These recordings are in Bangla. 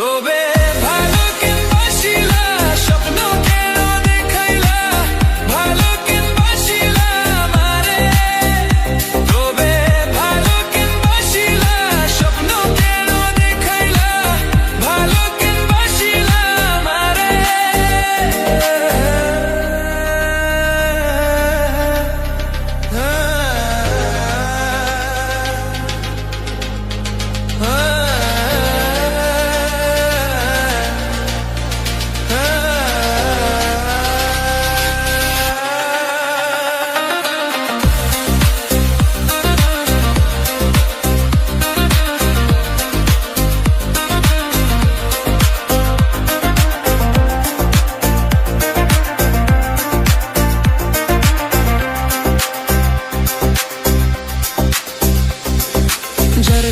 তবে ভালো কেনবাসিলা স্বপ্ন কেন দেখাইলা ভালো কেনবাসিলা আমারে তবে ভালো কেনবাসিলা স্বপ্ন কেন দেখাইলা ভালো কেনবাসিলা আমারে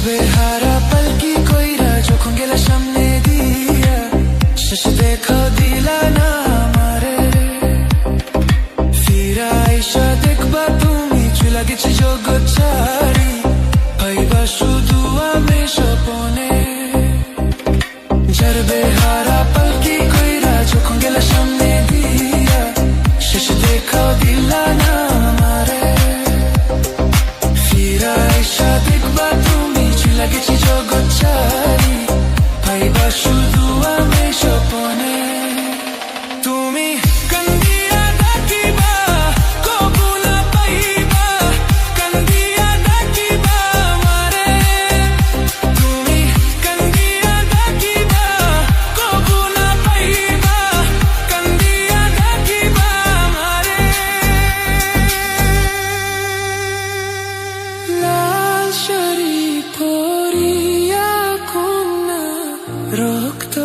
বেহারা পালকি কইরা যখন গেলা সামনে দিয়া শেষ দেখা দিলা না আমারে ফিরা আইসা দেখবা তুমি চুলা গেছে জগৎ ছাড়ি ভাইবা শুধু আমি স্বপনে যার বেহারা পালকি কইরা যখন গেলা সামনে দিয়া শেষ দেখা দিলা না আমারে ফিরা আইসা দেখবা লাগেছি জগৎ ছাড়ি ভাইবা শুধু আমি স্বপনে তুমি কান্দিয়া ডাকিবা কবু না পাইবা কান্দিয়া ডাকিবা আমারে তুমি কান্দিয়া ডাকিবা কবু না পাইবা কান্দিয়া ডাকিবা আমারে লাল শাড়ি রক্ত